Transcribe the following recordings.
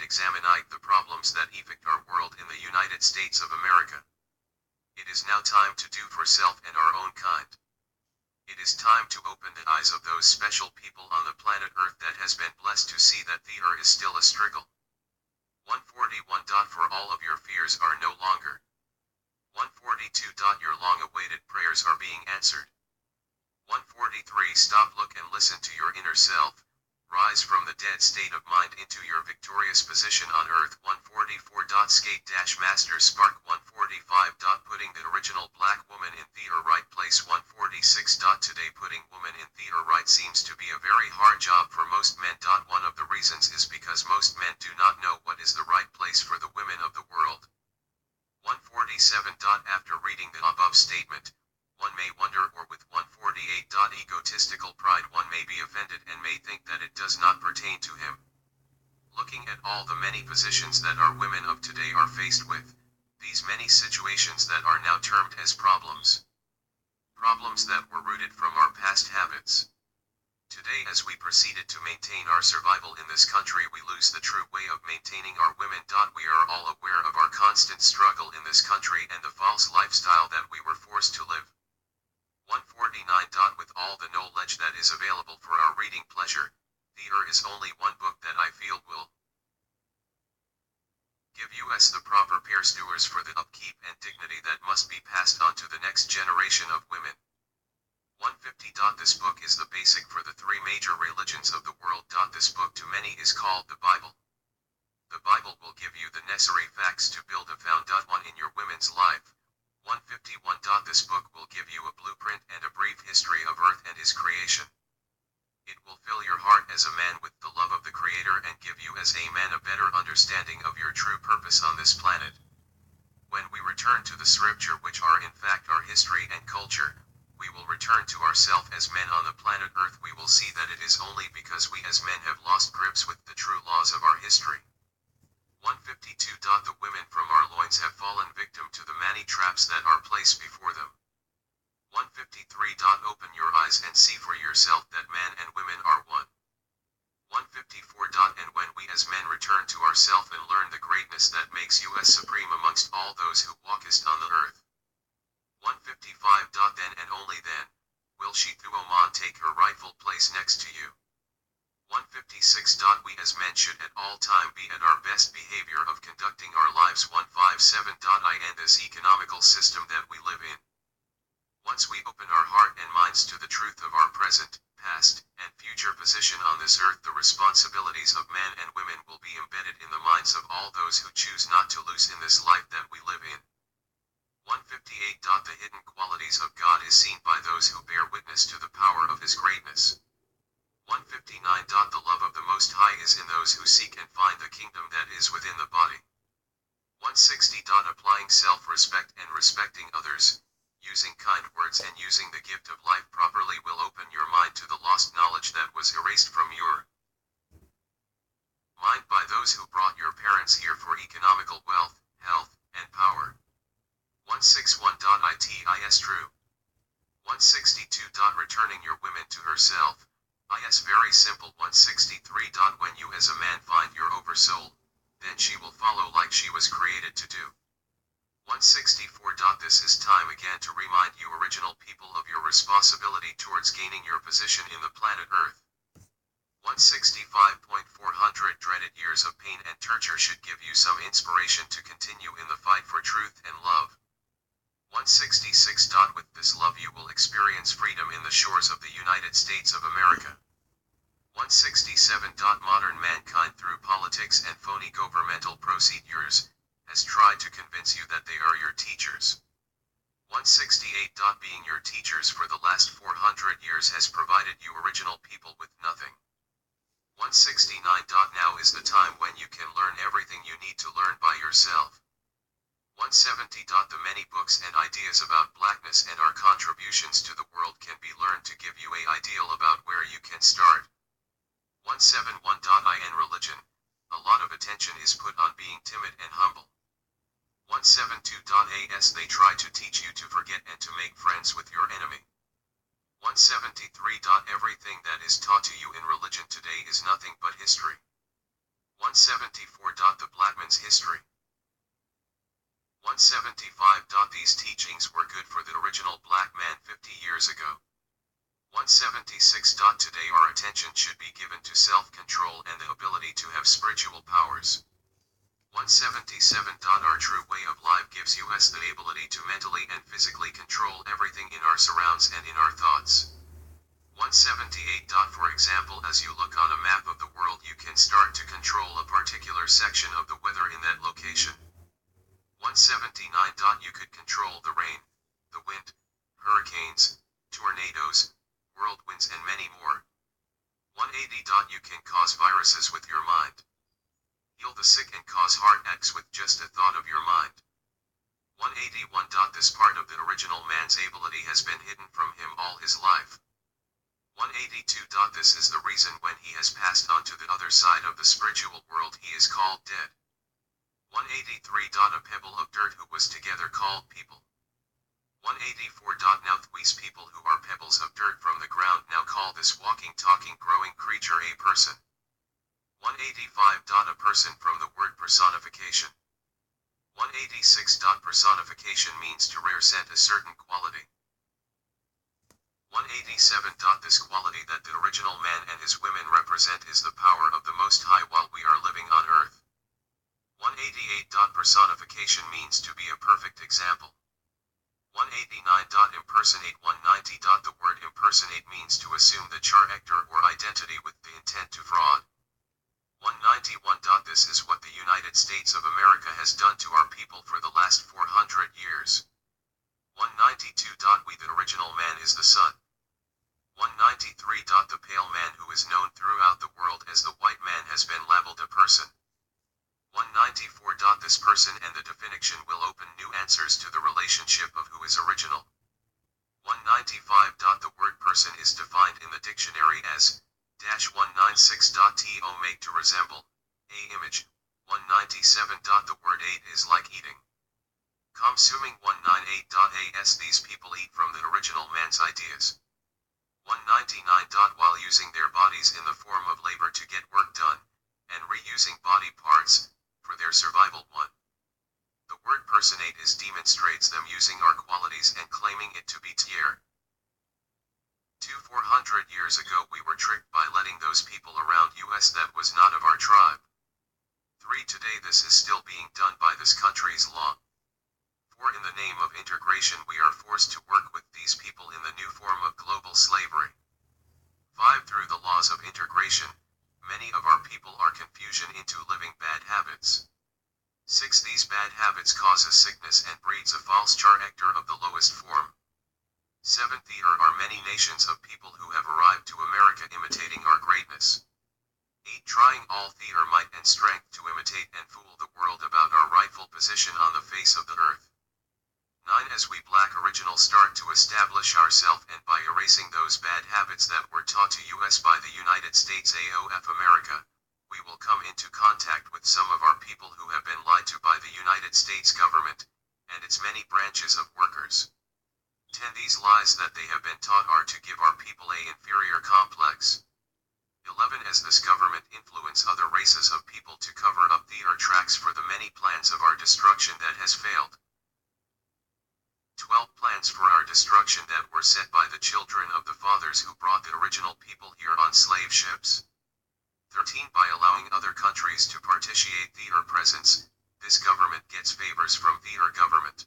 examine the problems that affect our world in the United States of America. It is now time to do for self and our own kind. It is time to open the eyes of those special people on the planet Earth that has been blessed to see that the earth is still a struggle. 141. For all of your fears are no longer. 142. Your long-awaited prayers are being answered. 143. Stop, look and listen to your inner self. Rise from the dead state of mind into your victorious position on earth. 144. Skate-Master Spark. 145. Putting the original black woman in the right place. 146. Today putting woman in the right seems to be a very hard job for most men. One of the reasons is because most men do not know what is the right place for the women of the world. 147. After reading the above statement, one may wonder, or with 148. Egotistical pride, one may be offended and may think that it does not pertain to him. Looking at all the many positions that our women of today are faced with, these many situations that are now termed as problems. Problems that were rooted from our past habits. Today, as we proceeded to maintain our survival in this country, we lose the true way of maintaining our women. We are all aware of our constant struggle in this country and the false lifestyle that we were forced to live. 149. With all the knowledge that is available for our reading pleasure, there is only one book that I feel will give us the proper stewards for the upkeep and dignity that must be passed on to the next generation of women. 150. This book is the basic for the three major religions of the world. This book to many is called the Bible. The Bible will give you the necessary facts to build a foundation in your women's life. 151. This book will give you a blueprint and a brief history of Earth and His creation. It will fill your heart as a man with the love of the Creator and give you as a man a better understanding of your true purpose on this planet. When we return to the scripture, which are in fact our history and culture, we will return to ourselves as men on the planet Earth. We will see that it is only because we as men have lost grips with the true laws of our history. 152. The women from our loins have fallen victim to the many traps that are placed before them. 153. Open your eyes and see for yourself that man and women are one. 154. And when we as men return to ourself and learn the greatness that makes us supreme amongst all those who walkest on the earth. 155. Then and only then, will she through Oman take her rightful place next to you. 156. We as men should at all time be at our best behavior of conducting our lives. 157. And this economical system that we live in. Once we open our heart and minds to the truth of our present, past, and future position on this earth, the responsibilities of men and women will be embedded in the minds of all those who choose not to lose in this life that we live in. 158. The hidden qualities of God is seen by those who bear witness to the power of His greatness. 159. The love of the Most High is in those who seek and find the kingdom that is within the body. 160. Applying self-respect and respecting others, using kind words and using the gift of life properly will open your mind to the lost knowledge that was erased from your mind by those who brought your parents here for economical wealth, health, and power. 161. It is true. 162. Returning your women to herself. Is very simple. 163. When you as a man find your oversoul, then she will follow like she was created to do. 164. This is time again to remind you original people of your responsibility towards gaining your position in the planet Earth. 165.400 dreaded years of pain and torture should give you some inspiration to continue in the fight for truth and love. 166. With this love you will experience freedom in the shores of the United States of America. 167. Modern mankind through politics and phony governmental procedures has tried to convince you that they are your teachers. 168. Being your teachers for the last 400 years has provided you original people with nothing. 169. Now is the time when you can learn everything you need to learn by yourself. 170. The many books and ideas about blackness and our contributions to the world can be learned to give you an ideal about where you can start. 171. In religion, a lot of attention is put on being timid and humble. 172. As they try to teach you to forget and to make friends with your enemy. 173. Everything that is taught to you in religion today is nothing but history. 174. 174. The Black man's history. 175. These teachings were good for the original black man 50 years ago. 176. Today our attention should be given to self-control and the ability to have spiritual powers. 177. Our true way of life gives us the ability to mentally and physically control everything in our surrounds and in our thoughts. 178. For example, as you look on a map of the world, you can start to control a particular section of the weather in that location. 179. You could control the rain, the wind, hurricanes, tornadoes, whirlwinds and many more. 180. You can cause viruses with your mind. Heal the sick and cause heart attacks with just a thought of your mind. 181. This part of the original man's ability has been hidden from him all his life. 182. This is the reason when he has passed on to the other side of the spiritual world he is called dead. 183. A pebble of dirt who was together called people. 184. Now these people who are pebbles of dirt from the ground now call this walking, talking, growing creature a person. 185. A person from the word personification. 186. Personification means to represent a certain quality. 187. This quality that the original man and his women represent is the power of the Most High while we are living on earth. 188. Personification means to be a perfect example. 189. Impersonate. 190. The word impersonate means to assume the character or identity with the intent to fraud. 191. This is what the United States of America has done to our people for the last 400 years. 192. We the original man is the sun. 193. The pale man who is known throughout the world as the white man has been labeled a person. 194. This person and the definition will open new answers to the relationship of who is original. 195. The word person is defined in the dictionary as -196. To make to resemble a image. 197. The word ate is like eating. Consuming. 198. As these people eat from the original man's ideas. 199. While using their bodies in the form of labor to get work done, and reusing body parts for their survival. 1. The word personate is demonstrates them using our qualities and claiming it to be tier. 2. 400 years ago we were tricked by letting those people around us that was not of our tribe. 3. Today this is still being done by this country's law. 4. In the name of integration we are forced to work with these people in the new form of global slavery. 5. Through the laws of integration, many of our people are confusion into living bad habits. 6. These bad habits cause a sickness and breeds a false character of the lowest form. 7. There are many nations of people who have arrived to America imitating our greatness. 8. Trying all their might and strength to imitate and fool the world about our rightful position on the face of the earth. 9. As we black originals start to establish ourselves and by erasing those bad habits that were taught to us by the United States of America, we will come into contact with some of our people who have been lied to by the United States government, and its many branches of workers. 10. These lies that they have been taught are to give our people a inferior complex. 11. As this government influence other races of people to cover up their tracks for the many plans of our destruction that has failed. 12. Plans for our destruction that were set by the children of the fathers who brought the original people here on slave ships. 13. By allowing other countries to participate their presence, this government gets favors from their government.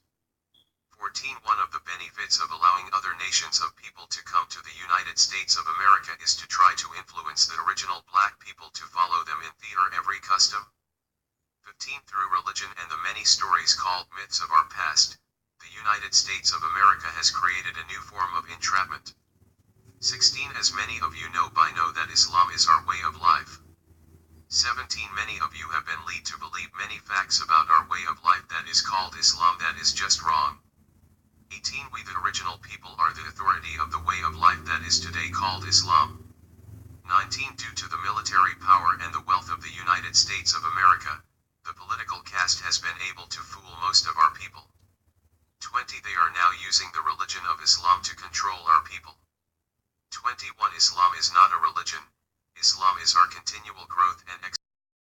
14. One of the benefits of allowing other nations of people to come to the United States of America is to try to influence the original black people to follow them in their every custom. 15. Through religion and the many stories called myths of our past, the United States of America has created a new form of entrapment. 16. As many of you know by now that Islam is our way of life. 17. Many of you have been led to believe many facts about our way of life that is called Islam that is just wrong. 18. We the original people are the authority of the way of life that is today called Islam. 19. Due to the military power and the wealth of the United States of America, the political caste has been able to fool most of our people. 20. They are now using the religion of Islam to control our people. 21. Islam is not a religion. Islam is our continual growth and